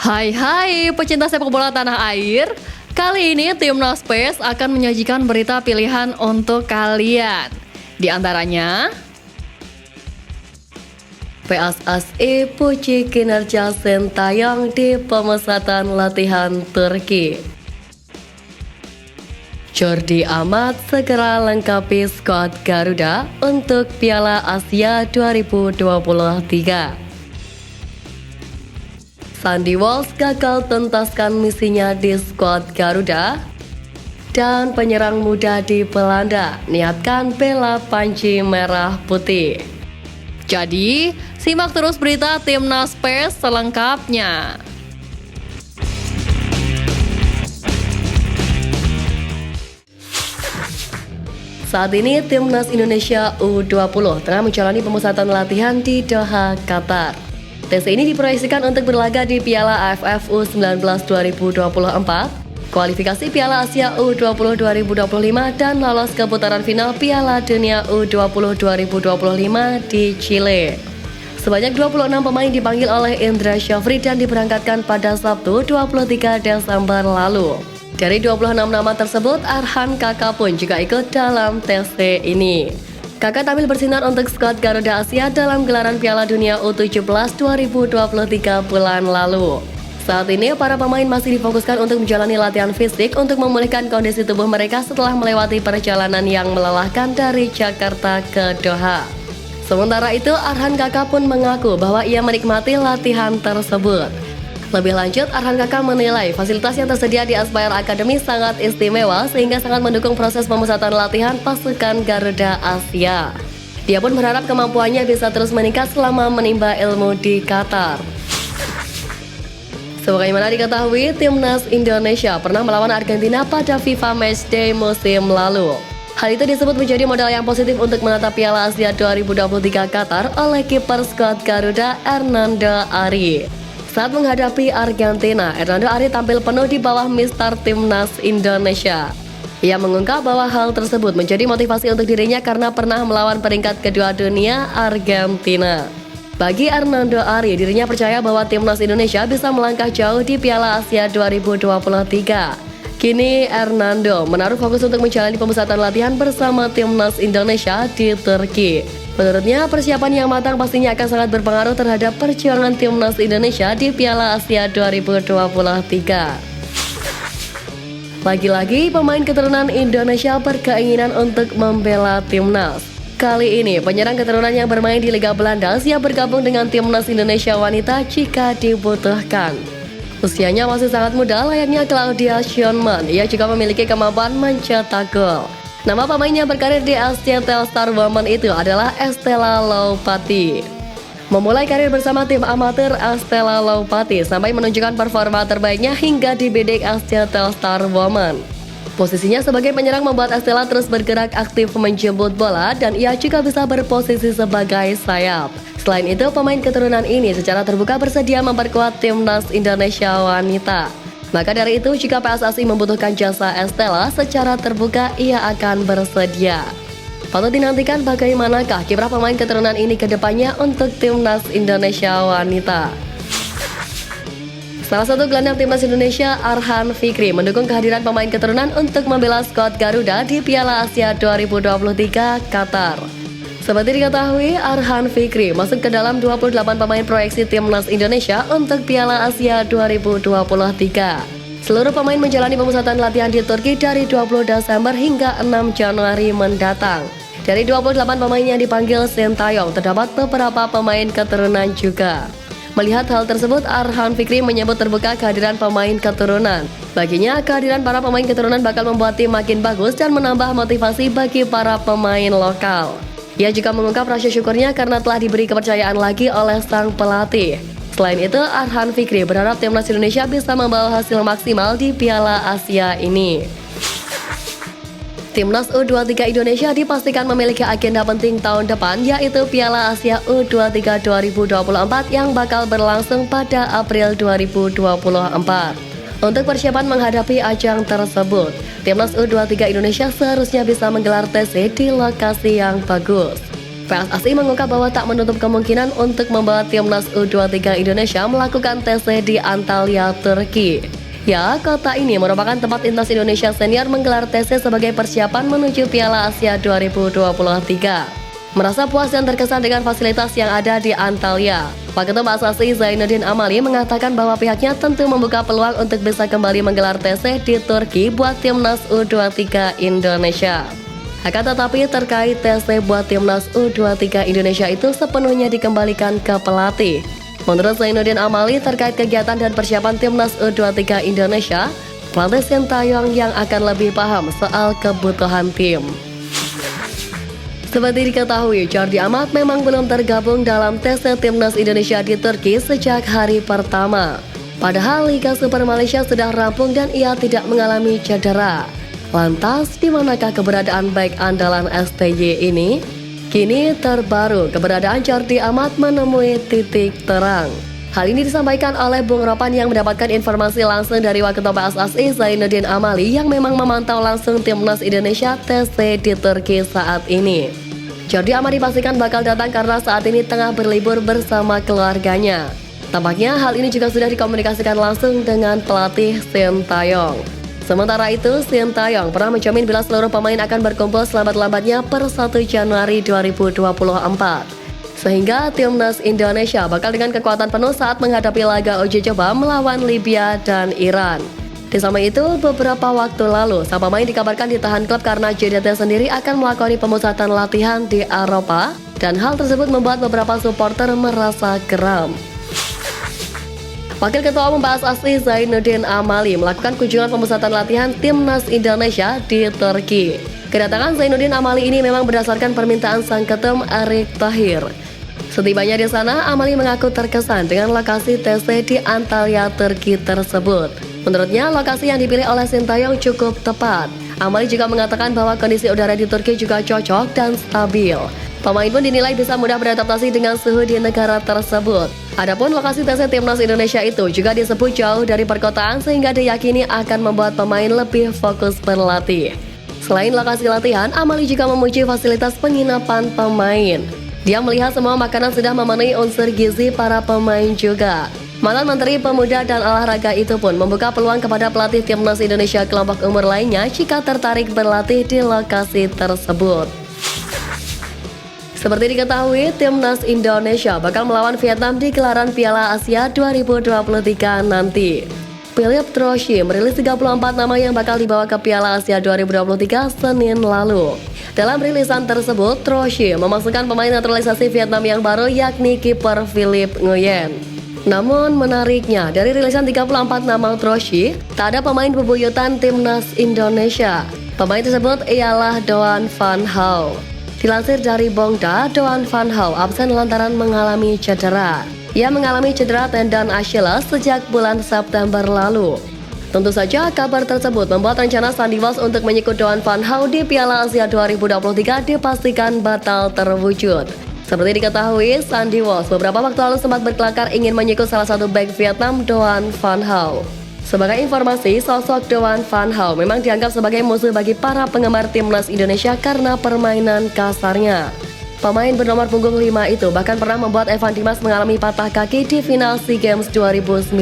Hai pecinta sepak bola tanah air. Kali ini Timnas PES akan menyajikan berita pilihan untuk kalian. Di antaranya PSSI puji kinerja Sintayong di pemusatan latihan Turki. Jordi Amat segera lengkapi skuad Garuda untuk Piala Asia 2023. Sandy Walsh gagal tuntaskan misinya di skuad Garuda. Dan penyerang muda di Belanda niatkan bela panci merah putih. Jadi, simak terus berita Timnas PES selengkapnya. Saat ini Timnas Indonesia U20 tengah menjalani pemusatan latihan di Doha, Qatar. Tes ini diproyeksikan untuk berlaga di Piala AFF U19 2024, kualifikasi Piala Asia U20 2025 dan lolos ke putaran final Piala Dunia U20 2025 di Chile. Sebanyak 26 pemain dipanggil oleh Indra Syafri dan diberangkatkan pada Sabtu 23 Desember lalu. Dari 26 nama tersebut, Arhan Kakak pun juga ikut dalam tes ini. Kakak tampil bersinar untuk skuad Garuda Asia dalam gelaran Piala Dunia U17 2023 bulan lalu. Saat ini, para pemain masih difokuskan untuk menjalani latihan fisik untuk memulihkan kondisi tubuh mereka setelah melewati perjalanan yang melelahkan dari Jakarta ke Doha. Sementara itu, Arhan Kakak pun mengaku bahwa ia menikmati latihan tersebut. Lebih lanjut, Arhan Kakak menilai fasilitas yang tersedia di Aspire Academy sangat istimewa sehingga sangat mendukung proses pemusatan latihan pasukan Garuda Asia. Dia pun berharap kemampuannya bisa terus meningkat selama menimba ilmu di Qatar. Sebagaimana diketahui, Timnas Indonesia pernah melawan Argentina pada FIFA Matchday musim lalu. Hal itu disebut menjadi modal yang positif untuk menatap Piala Asia 2023 Qatar oleh kiper skuad Garuda Hernando Ari. Saat menghadapi Argentina, Hernando Ari tampil penuh di bawah Mister Timnas Indonesia. Ia mengungkap bahwa hal tersebut menjadi motivasi untuk dirinya karena pernah melawan peringkat kedua dunia Argentina. Bagi Hernando Ari, dirinya percaya bahwa Timnas Indonesia bisa melangkah jauh di Piala Asia 2023. Kini Hernando menaruh fokus untuk menjalani pemusatan latihan bersama Timnas Indonesia di Turki. Menurutnya, persiapan yang matang pastinya akan sangat berpengaruh terhadap perjuangan Timnas Indonesia di Piala Asia 2023. Lagi-lagi, pemain keturunan Indonesia berkeinginan untuk membela Timnas. Kali ini, penyerang keturunan yang bermain di Liga Belanda siap bergabung dengan Timnas Indonesia wanita jika dibutuhkan. Usianya masih sangat muda layaknya Claudia Schönman, ia juga memiliki kemampuan mencetak gol. Nama pemain yang berkarir di Asia Telstar Women itu adalah Estella Laupati. Memulai karir bersama tim amatir Estella Laupati sampai menunjukkan performa terbaiknya hingga di bidik Asia Telstar Women. Posisinya sebagai penyerang membuat Estella terus bergerak aktif menjemput bola dan ia juga bisa berposisi sebagai sayap. Selain itu, pemain keturunan ini secara terbuka bersedia memperkuat Timnas Indonesia wanita. Maka dari itu, jika PSSI membutuhkan jasa Estella secara terbuka, ia akan bersedia. Patut dinantikan bagaimanakah kiprah pemain keturunan ini ke depannya untuk Timnas Indonesia wanita. Salah satu gelandang Timnas Indonesia, Arhan Fikri, mendukung kehadiran pemain keturunan untuk membela skuad Garuda di Piala Asia 2023 Qatar. Seperti diketahui, Arhan Fikri masuk ke dalam 28 pemain proyeksi Timnas Indonesia untuk Piala Asia 2023. Seluruh pemain menjalani pemusatan latihan di Turki dari 20 Desember hingga 6 Januari mendatang. Dari 28 pemain yang dipanggil Sintayong, terdapat beberapa pemain keturunan juga. Melihat hal tersebut, Arhan Fikri menyebut terbuka kehadiran pemain keturunan. Baginya, kehadiran para pemain keturunan bakal membuat tim makin bagus dan menambah motivasi bagi para pemain lokal. Ia juga mengungkap rasa syukurnya karena telah diberi kepercayaan lagi oleh sang pelatih. Selain itu, Arhan Fikri berharap Timnas Indonesia bisa membawa hasil maksimal di Piala Asia ini. Timnas U23 Indonesia dipastikan memiliki agenda penting tahun depan, yaitu Piala Asia U23 2024 yang bakal berlangsung pada April 2024. Untuk persiapan menghadapi ajang tersebut, Timnas U23 Indonesia seharusnya bisa menggelar TC di lokasi yang bagus. PSSI mengungkap bahwa tak menutup kemungkinan untuk membawa timnas U23 Indonesia melakukan TC di Antalya, Turki. Ya, kota ini merupakan tempat timnas Indonesia senior menggelar TC sebagai persiapan menuju Piala Asia 2023. Merasa puas dan terkesan dengan fasilitas yang ada di Antalya, Waketum PSSI Zainuddin Amali mengatakan bahwa pihaknya tentu membuka peluang untuk bisa kembali menggelar TC di Turki buat timnas U23 Indonesia. Akan tetapi terkait TC buat timnas U23 Indonesia itu sepenuhnya dikembalikan ke pelatih. Menurut Zainuddin Amali terkait kegiatan dan persiapan timnas U23 Indonesia, pelatih Sintayong yang akan lebih paham soal kebutuhan tim. Seperti diketahui, Jordi Amat memang belum tergabung dalam TC timnas Indonesia di Turki sejak hari pertama. Padahal Liga Super Malaysia sudah rampung dan ia tidak mengalami cedera. Lantas, di manakah keberadaan back andalan STY ini? Kini terbaru keberadaan Jordi Amat menemui titik terang. Hal ini disampaikan oleh Bung Ropan yang mendapatkan informasi langsung dari Waketum PSSI Zainuddin Amali yang memang memantau langsung timnas Indonesia TC di Turki saat ini. Jordi Amat dipastikan bakal datang karena saat ini tengah berlibur bersama keluarganya. Tampaknya hal ini juga sudah dikomunikasikan langsung dengan pelatih Sintayong. Sementara itu, Sintayong pernah menjamin bila seluruh pemain akan berkumpul selambat-lambatnya per 1 Januari 2024. Sehingga timnas Indonesia bakal dengan kekuatan penuh saat menghadapi laga uji coba melawan Libya dan Iran. Di samping itu, beberapa waktu lalu, sang pemain dikabarkan ditahan klub karena JDT sendiri akan melakoni pemusatan latihan di Eropa, dan hal tersebut membuat beberapa supporter merasa geram. Wakil Ketua Umum PSSI Zainuddin Amali melakukan kunjungan pemusatan latihan timnas Indonesia di Turki. Kedatangan Zainuddin Amali ini memang berdasarkan permintaan sang ketum Erick Thohir. Setibanya di sana, Amali mengaku terkesan dengan lokasi TC di Antalya, Turki tersebut. Menurutnya, lokasi yang dipilih oleh Sintayong cukup tepat. Amali juga mengatakan bahwa kondisi udara di Turki juga cocok dan stabil. Pemain pun dinilai bisa mudah beradaptasi dengan suhu di negara tersebut. Adapun lokasi TC timnas Indonesia itu juga disebut jauh dari perkotaan sehingga diyakini akan membuat pemain lebih fokus berlatih. Selain lokasi latihan, Amali juga memuji fasilitas penginapan pemain. Dia melihat semua makanan sudah memenuhi unsur gizi para pemain juga. Mantan Menteri Pemuda dan Olahraga itu pun membuka peluang kepada pelatih timnas Indonesia kelompok umur lainnya jika tertarik berlatih di lokasi tersebut. Seperti diketahui, timnas Indonesia bakal melawan Vietnam di gelaran Piala Asia 2023 nanti. Philippe Trouchy merilis 34 nama yang bakal dibawa ke Piala Asia 2023 Senin lalu. Dalam rilisan tersebut, Trouchy memasukkan pemain naturalisasi Vietnam yang baru yakni kiper Philippe Nguyen. Namun menariknya, dari rilisan 34 nama Trouchy, tak ada pemain bebuyutan timnas Indonesia. Pemain tersebut ialah Doan Van Hal. Dilansir dari Bongda, Doan Van Hal absen lantaran mengalami cedera. Ia mengalami cedera tendon Achilles sejak bulan September lalu. Tentu saja kabar tersebut membuat rencana Sandy Walsh untuk menyekut Doan Van Hal di Piala Asia 2023 dipastikan batal terwujud. Seperti diketahui, Sandy Walsh beberapa waktu lalu sempat berkelakar ingin menyekut salah satu bek Vietnam, Doan Van Hal. Sebagai informasi, sosok Doan Van Hal memang dianggap sebagai musuh bagi para penggemar timnas Indonesia karena permainan kasarnya. Pemain bernomor punggung 5 itu bahkan pernah membuat Evan Dimas mengalami patah kaki di final SEA Games 2019.